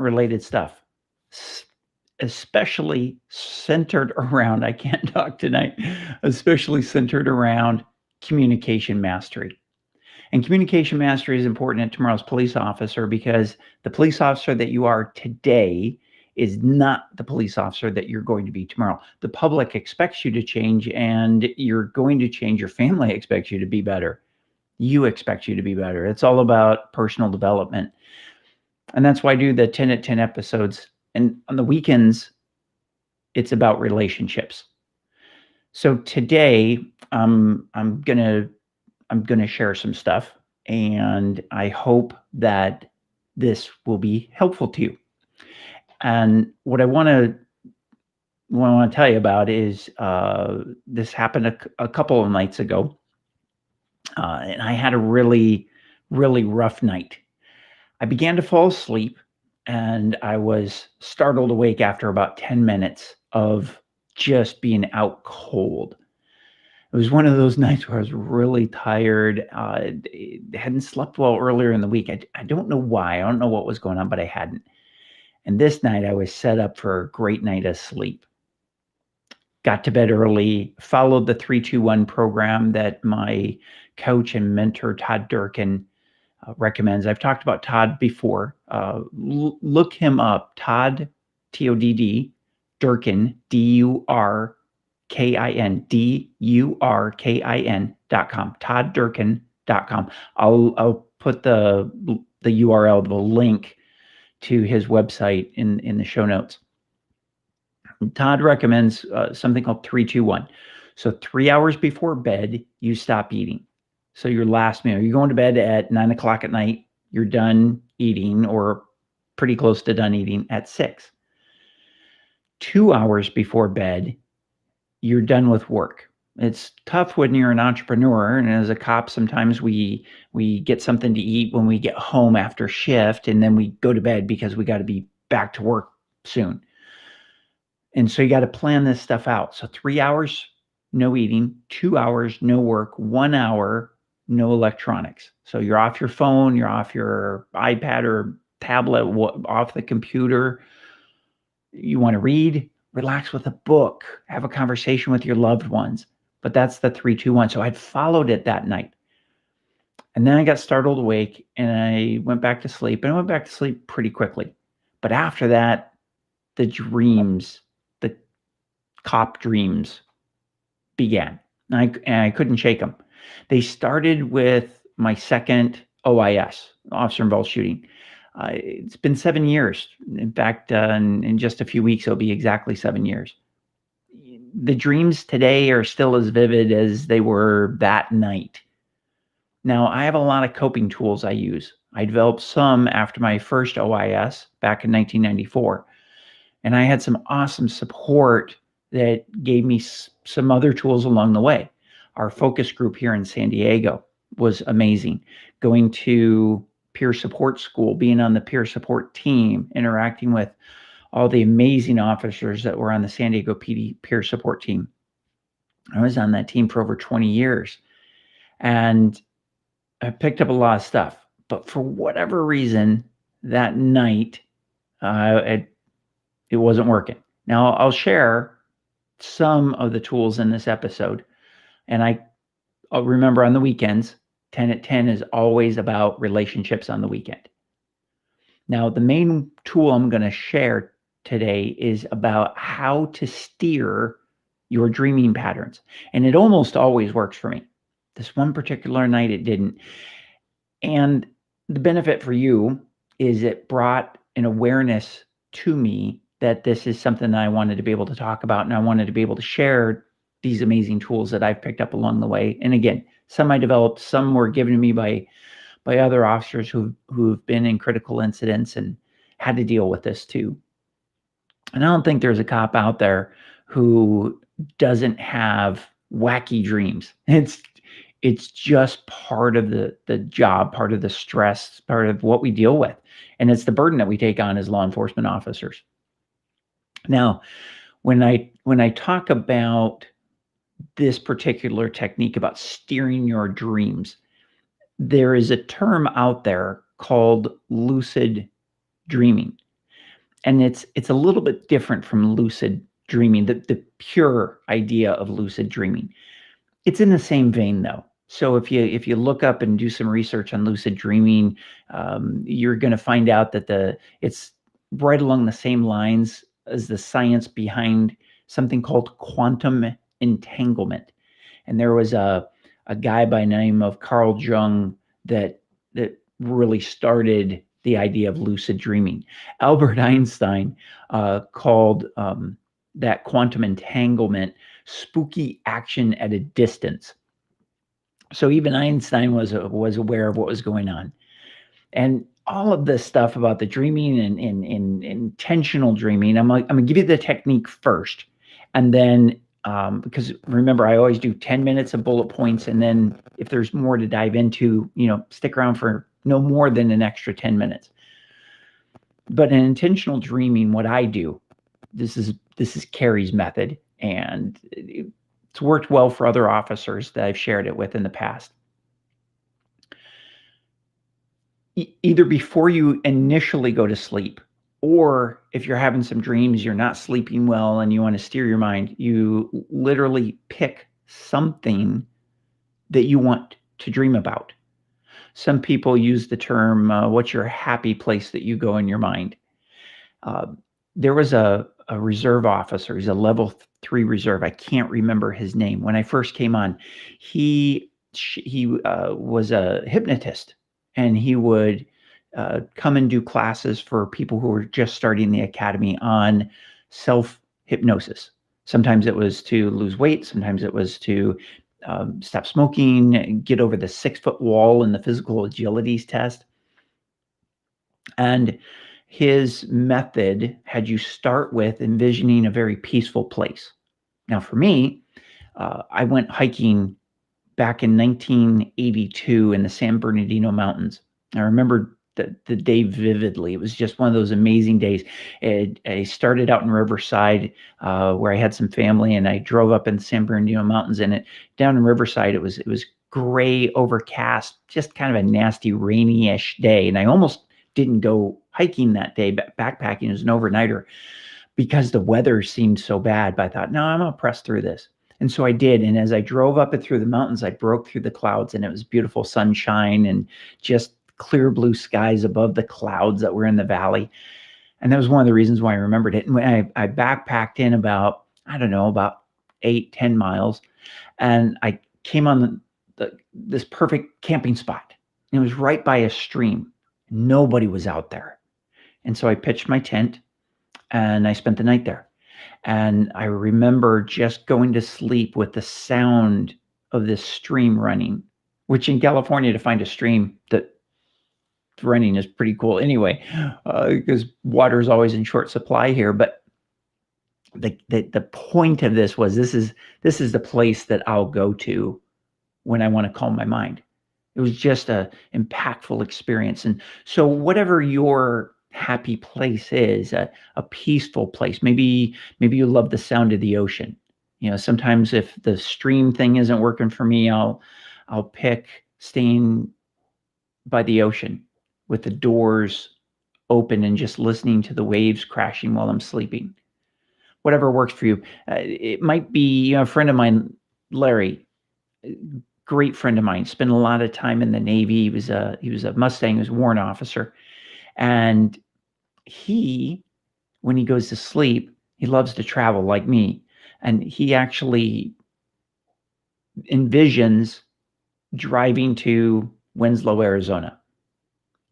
related stuff, especially centered around, I can't talk tonight, especially centered around communication mastery. And communication mastery is important at tomorrow's police officer because the police officer that you are today is not the police officer that you're going to be tomorrow. The public expects you to change, and you're going to change. Your family expects you to be better. You expect you to be better. It's all about personal development. And that's why I do the 10 at 10 episodes. And on the weekends, it's about relationships. So today, I'm gonna share some stuff, and I hope that this will be helpful to you. And what I want to tell you about is this happened a couple of nights ago, and I had a really, really rough night. I began to fall asleep, and I was startled awake after about 10 minutes of just being out cold. It was one of those nights where I was really tired. Hadn't slept well earlier in the week. I don't know why. I don't know what was going on, but I hadn't. And this night I was set up for a great night of sleep. Got to bed early, followed the 3-2-1 program that my coach and mentor, Todd Durkin, recommends. I've talked about Todd before. Look him up, Todd, Todd, Durkin, DURKIN, DURKIN.com. I'll put the URL, the link to his website in the show notes. Todd recommends something called 3-2-1. So 3 hours before bed, you stop eating. So your last meal, you're going to bed at 9 o'clock at night, you're done eating or pretty close to done eating at 6. 2 hours before bed, you're done with work. It's tough when you're an entrepreneur, and as a cop, sometimes we get something to eat when we get home after shift, and then we go to bed because we got to be back to work soon. And so you got to plan this stuff out. So 3 hours, no eating, 2 hours, no work, 1 hour, no electronics. So you're off your phone, you're off your iPad or tablet, off the computer. You want to read, relax with a book, have a conversation with your loved ones. But that's the 3-2-1. So I'd followed it that night. And then I got startled awake, and I went back to sleep, and I went back to sleep pretty quickly. But after that, the dreams, the cop dreams began. And I couldn't shake them. They started with my second OIS, officer involved shooting. It's been 7 years. In fact, in just a few weeks, it'll be exactly 7 years. The dreams today are still as vivid as they were that night. Now, I have a lot of coping tools I use. I developed some after my first OIS back in 1994. And I had some awesome support that gave me some other tools along the way. Our focus group here in San Diego was amazing. Going to peer support school, being on the peer support team, interacting with all the amazing officers that were on the San Diego PD peer support team. I was on that team for over 20 years, and I picked up a lot of stuff. But for whatever reason, that night, it wasn't working. Now, I'll share some of the tools in this episode, and I'll remember on the weekends, 10 at 10 is always about relationships on the weekend. Now, the main tool I'm going to share today is about how to steer your dreaming patterns. And it almost always works for me. This one particular night, it didn't. And the benefit for you is it brought an awareness to me that this is something that I wanted to be able to talk about, and I wanted to be able to share these amazing tools that I've picked up along the way. And again, some I developed, some were given to me by other officers who've been in critical incidents and had to deal with this too. And I don't think there's a cop out there who doesn't have wacky dreams. It's just part of the job, part of the stress, part of what we deal with. And it's the burden that we take on as law enforcement officers. Now, when I talk about this particular technique about steering your dreams, there is a term out there called lucid dreaming. And it's a little bit different from lucid dreaming, the pure idea of lucid dreaming. It's in the same vein, though. So if you look up and do some research on lucid dreaming, you're going to find out that it's right along the same lines as the science behind something called quantum entanglement. And there was a guy by the name of Carl Jung that really started the idea of lucid dreaming. Albert Einstein called that quantum entanglement spooky action at a distance. So even Einstein was aware of what was going on. And all of this stuff about the dreaming and intentional dreaming, I'm going to give you the technique first. And then, because remember, I always do 10 minutes of bullet points. And then if there's more to dive into, stick around for no more than an extra 10 minutes. But in intentional dreaming, what I do, this is Carrie's method, and it's worked well for other officers that I've shared it with in the past. Either before you initially go to sleep, or if you're having some dreams, you're not sleeping well and you want to steer your mind, you literally pick something that you want to dream about. Some people use the term, what's your happy place that you go in your mind? There was a reserve officer. He's a level 3 reserve. I can't remember his name. When I first came on, he was a hypnotist, and he would come and do classes for people who were just starting the academy on self-hypnosis. Sometimes it was to lose weight. Sometimes it was to stop smoking, get over the 6-foot wall in the physical agilities test. And his method had you start with envisioning a very peaceful place. Now, for me, I went hiking back in 1982 in the San Bernardino Mountains. I remember the day vividly. It was just one of those amazing days. I started out in Riverside, where I had some family, and I drove up in the San Bernardino Mountains. And down in Riverside, it was gray, overcast, just kind of a nasty, rainy-ish day. And I almost didn't go hiking that day, but backpacking as an overnighter, because the weather seemed so bad. But I thought, no, I'm going to press through this. And so I did. And as I drove up and through the mountains, I broke through the clouds, and it was beautiful sunshine and just clear blue skies above the clouds that were in the valley. And that was one of the reasons why I remembered it. And when I backpacked in about 8-10 miles, and I came on this perfect camping spot. And it was right by a stream. Nobody was out there. And so I pitched my tent, and I spent the night there. And I remember just going to sleep with the sound of this stream running, which in California, to find a stream that's running is pretty cool anyway, because water is always in short supply here. But the point of this was, this is the place that I'll go to when I want to calm my mind. It was just a impactful experience. And so whatever your happy place is, a peaceful place, maybe you love the sound of the ocean. Sometimes if the stream thing isn't working for me, I'll pick staying by the ocean with the doors open and just listening to the waves crashing while I'm sleeping. Whatever works for you. It might be a friend of mine, Larry, great friend of mine, spent a lot of time in the Navy. He was a Mustang, he was a warrant officer. And when he goes to sleep, he loves to travel like me. And he actually envisions driving to Winslow, Arizona,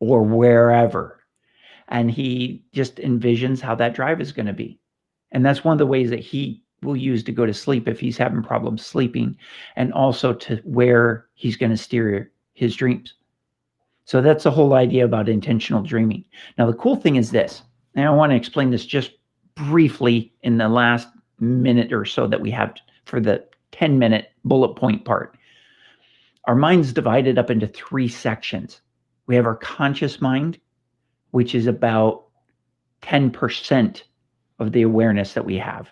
or wherever. And he just envisions how that drive is going to be. And that's one of the ways that he will use to go to sleep if he's having problems sleeping, and also to where he's going to steer his dreams. So that's the whole idea about intentional dreaming. Now, the cool thing is this, and I want to explain this just briefly in the last minute or so that we have for the 10-minute bullet point part. Our mind's divided up into 3 sections. We have our conscious mind, which is about 10% of the awareness that we have.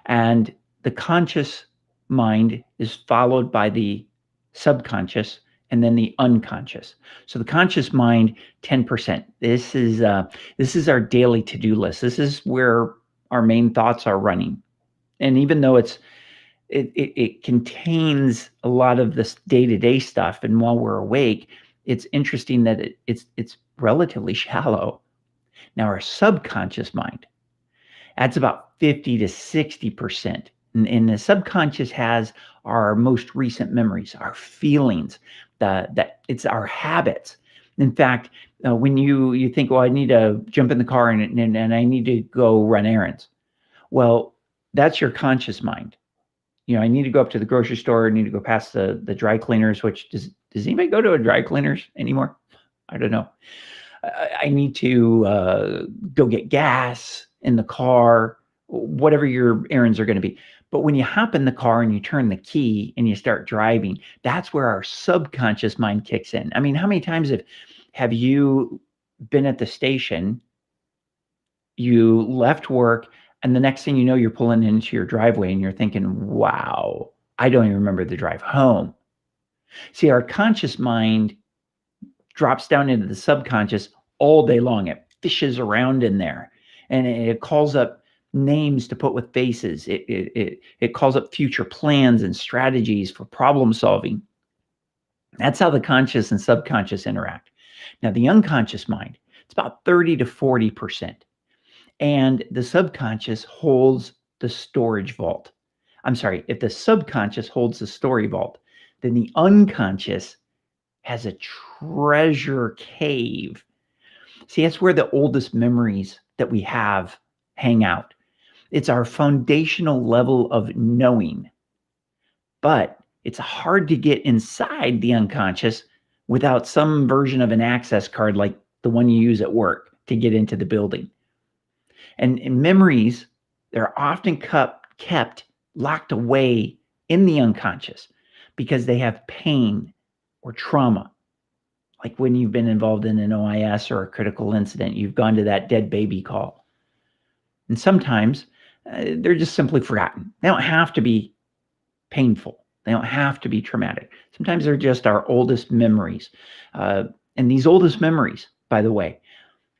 And the conscious mind is followed by the subconscious, and then the unconscious. So the conscious mind, 10%. This is our daily to-do list. This is where our main thoughts are running. And even though it contains a lot of this day-to-day stuff, and while we're awake, it's interesting that it's relatively shallow. Now our subconscious mind, that's about 50 to 60%. And the subconscious has our most recent memories, our feelings, that it's our habits. In fact, when you think, well, I need to jump in the car and I need to go run errands. Well, that's your conscious mind. I need to go up to the grocery store. I need to go past the dry cleaners, which does anybody go to a dry cleaners anymore? I don't know. I need to go get gas in the car, whatever your errands are going to be. But when you hop in the car and you turn the key and you start driving, that's where our subconscious mind kicks in. I mean, how many times have you been at the station, you left work, and the next thing you know, you're pulling into your driveway and you're thinking, wow, I don't even remember the drive home. See, our conscious mind drops down into the subconscious all day long. It fishes around in there, and it calls up names to put with faces. It calls up future plans and strategies for problem solving. That's how the conscious and subconscious interact. Now, the unconscious mind, it's about 30 to 40%. And the subconscious holds the storage vault. I'm sorry, if the subconscious holds the story vault, then the unconscious has a treasure cave. See, that's where the oldest memories that we have hang out. It's our foundational level of knowing. But it's hard to get inside the unconscious without some version of an access card like the one you use at work to get into the building. And in memories, they're often kept locked away in the unconscious because they have pain or trauma. Like when you've been involved in an OIS or a critical incident, you've gone to that dead baby call. And sometimes they're just simply forgotten. They don't have to be painful. They don't have to be traumatic. Sometimes they're just our oldest memories. And these oldest memories, by the way,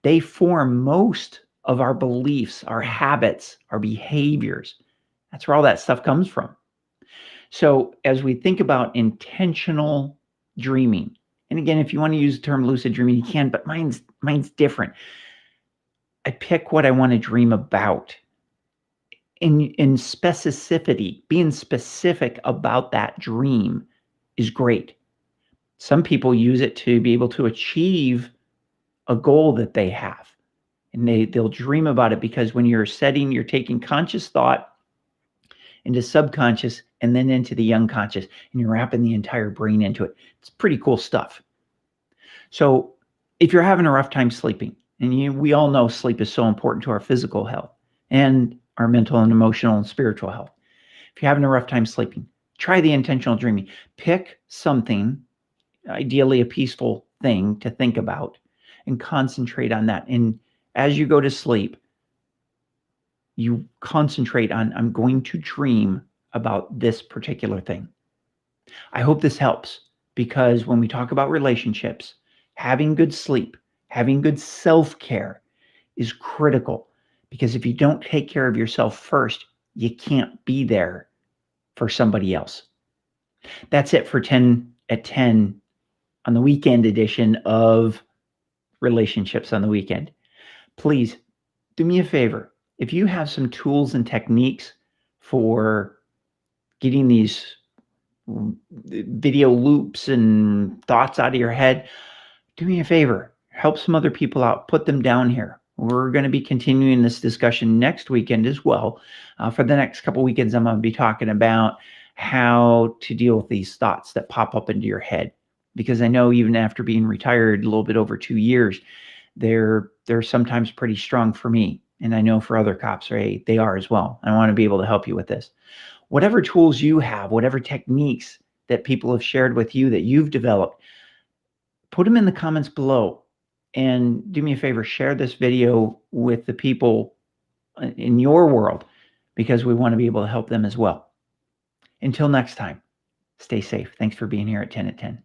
they form most of our beliefs, our habits, our behaviors. That's where all that stuff comes from. So as we think about intentional dreaming, and again, if you want to use the term lucid dreaming, you can, but mine's different. I pick what I want to dream about. In specificity, being specific about that dream is great. Some people use it to be able to achieve a goal that they have. And they'll dream about it because when you're taking conscious thought into subconscious and then into the unconscious, and you're wrapping the entire brain into it. It's pretty cool stuff. So if you're having a rough time sleeping, and we all know sleep is so important to our physical health and our mental and emotional and spiritual health. If you're having a rough time sleeping, try the intentional dreaming. Pick something, ideally a peaceful thing to think about, and concentrate on that. And as you go to sleep, you concentrate on, I'm going to dream about this particular thing. I hope this helps, because when we talk about relationships, having good sleep, having good self-care is critical, because if you don't take care of yourself first, you can't be there for somebody else. That's it for 10 at 10 on the weekend edition of Relationships on the Weekend. Please do me a favor. If you have some tools and techniques for getting these video loops and thoughts out of your head, do me a favor. Help some other people out. Put them down here. We're going to be continuing this discussion next weekend as well. For the next couple weekends, I'm going to be talking about how to deal with these thoughts that pop up into your head. Because I know even after being retired a little bit over 2 years, they're sometimes pretty strong for me. And I know for other cops, right, they are as well. I want to be able to help you with this. Whatever tools you have, whatever techniques that people have shared with you that you've developed, put them in the comments below. And do me a favor, share this video with the people in your world, because we want to be able to help them as well. Until next time, stay safe. Thanks for being here at 10 at 10.